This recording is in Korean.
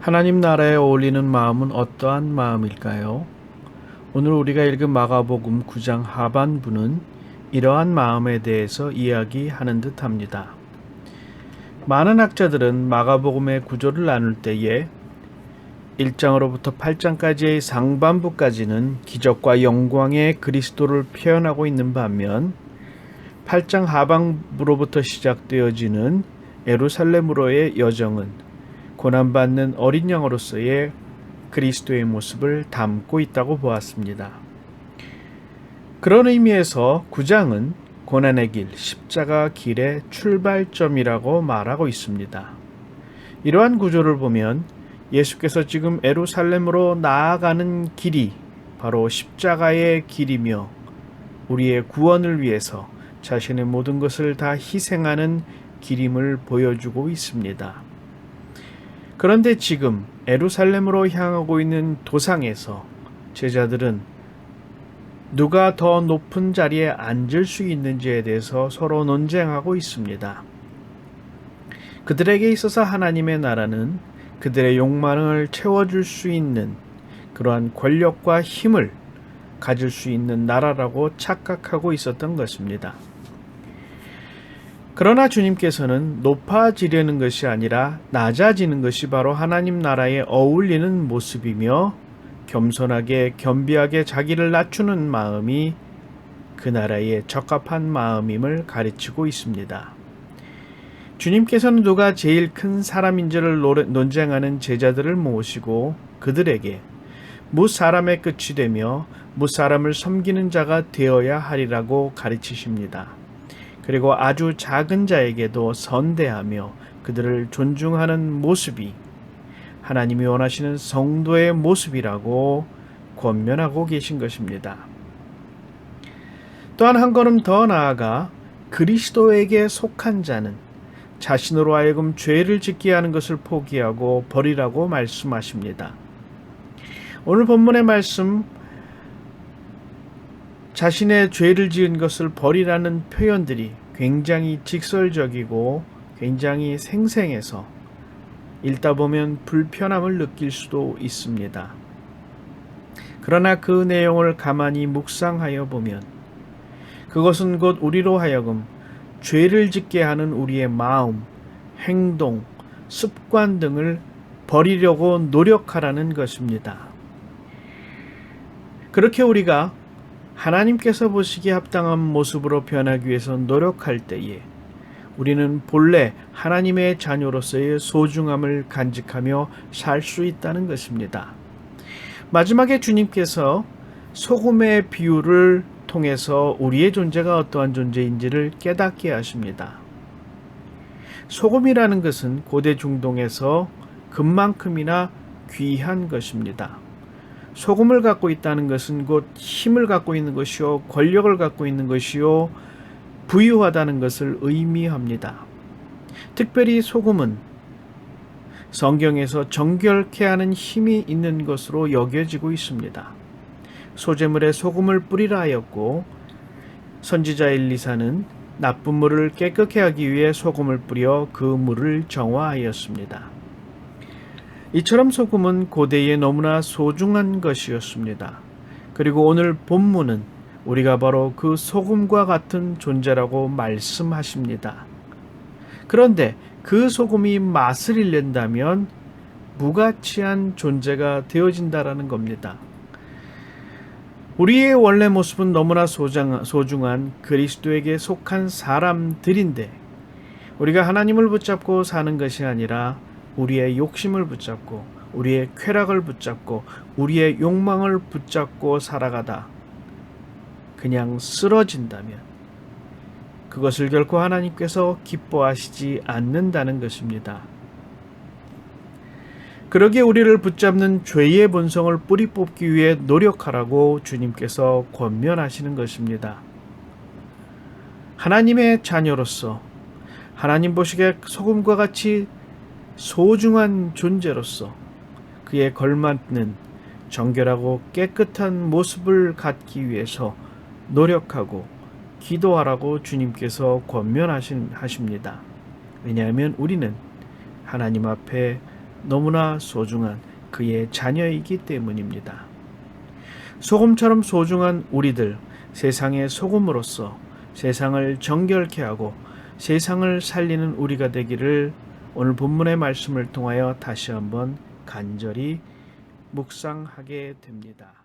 하나님 나라에 어울리는 마음은 어떠한 마음일까요? 오늘 우리가 읽은 마가복음 9장 하반부는 이러한 마음에 대해서 이야기하는 듯합니다. 많은 학자들은 마가복음의 구조를 나눌 때에 1장으로부터 8장까지의 상반부까지는 기적과 영광의 그리스도를 표현하고 있는 반면 8장 하반부로부터 시작되어지는 예루살렘으로의 여정은 고난받는 어린 양으로서의 그리스도의 모습을 담고 있다고 보았습니다. 그런 의미에서 9장은 고난의 길, 십자가 길의 출발점이라고 말하고 있습니다. 이러한 구조를 보면 예수께서 지금 예루살렘으로 나아가는 길이 바로 십자가의 길이며 우리의 구원을 위해서 자신의 모든 것을 다 희생하는 길임을 보여주고 있습니다. 그런데 지금 예루살렘으로 향하고 있는 도상에서 제자들은 누가 더 높은 자리에 앉을 수 있는지에 대해서 서로 논쟁하고 있습니다. 그들에게 있어서 하나님의 나라는 그들의 욕망을 채워줄 수 있는 그러한 권력과 힘을 가질 수 있는 나라라고 착각하고 있었던 것입니다. 그러나 주님께서는 높아지려는 것이 아니라 낮아지는 것이 바로 하나님 나라에 어울리는 모습이며 겸손하게 겸비하게 자기를 낮추는 마음이 그 나라에 적합한 마음임을 가르치고 있습니다. 주님께서는 누가 제일 큰 사람인지를 논쟁하는 제자들을 모시고 그들에게 무사람의 끝이 되며 무사람을 섬기는 자가 되어야 하리라고 가르치십니다. 그리고 아주 작은 자에게도 선대하며 그들을 존중하는 모습이 하나님이 원하시는 성도의 모습이라고 권면하고 계신 것입니다. 또한 한 걸음 더 나아가 그리스도에게 속한 자는 자신으로 하여금 죄를 짓게 하는 것을 포기하고 버리라고 말씀하십니다. 오늘 본문의 말씀 자신의 죄를 지은 것을 버리라는 표현들이 굉장히 직설적이고 굉장히 생생해서 읽다 보면 불편함을 느낄 수도 있습니다. 그러나 그 내용을 가만히 묵상하여 보면 그것은 곧 우리로 하여금 죄를 짓게 하는 우리의 마음, 행동, 습관 등을 버리려고 노력하라는 것입니다. 그렇게 우리가 하나님께서 보시기에 합당한 모습으로 변하기 위해서 노력할 때에 우리는 본래 하나님의 자녀로서의 소중함을 간직하며 살 수 있다는 것입니다. 마지막에 주님께서 소금의 비유를 통해서 우리의 존재가 어떠한 존재인지를 깨닫게 하십니다. 소금이라는 것은 고대 중동에서 금만큼이나 귀한 것입니다. 소금을 갖고 있다는 것은 곧 힘을 갖고 있는 것이요, 권력을 갖고 있는 것이요, 부유하다는 것을 의미합니다. 특별히 소금은 성경에서 정결케 하는 힘이 있는 것으로 여겨지고 있습니다. 소재물에 소금을 뿌리라 하였고 선지자 엘리사는 나쁜 물을 깨끗게 하기 위해 소금을 뿌려 그 물을 정화하였습니다. 이처럼 소금은 고대에 너무나 소중한 것이었습니다. 그리고 오늘 본문은 우리가 바로 그 소금과 같은 존재라고 말씀하십니다. 그런데 그 소금이 맛을 잃는다면 무가치한 존재가 되어진다라는 겁니다. 우리의 원래 모습은 너무나 소중한 그리스도에게 속한 사람들인데 우리가 하나님을 붙잡고 사는 것이 아니라 우리의 욕심을 붙잡고 우리의 쾌락을 붙잡고 우리의 욕망을 붙잡고 살아가다 그냥 쓰러진다면 그것을 결코 하나님께서 기뻐하시지 않는다는 것입니다. 그러기에 우리를 붙잡는 죄의 본성을 뿌리 뽑기 위해 노력하라고 주님께서 권면하시는 것입니다. 하나님의 자녀로서 하나님 보시기에 소금과 같이 소중한 존재로서 그에 걸맞는 정결하고 깨끗한 모습을 갖기 위해서 노력하고 기도하라고 주님께서 권면하십니다. 왜냐하면 우리는 하나님 앞에 너무나 소중한 그의 자녀이기 때문입니다. 소금처럼 소중한 우리들, 세상의 소금으로서 세상을 정결케 하고 세상을 살리는 우리가 되기를 오늘 본문의 말씀을 통하여 다시 한번 간절히 묵상하게 됩니다.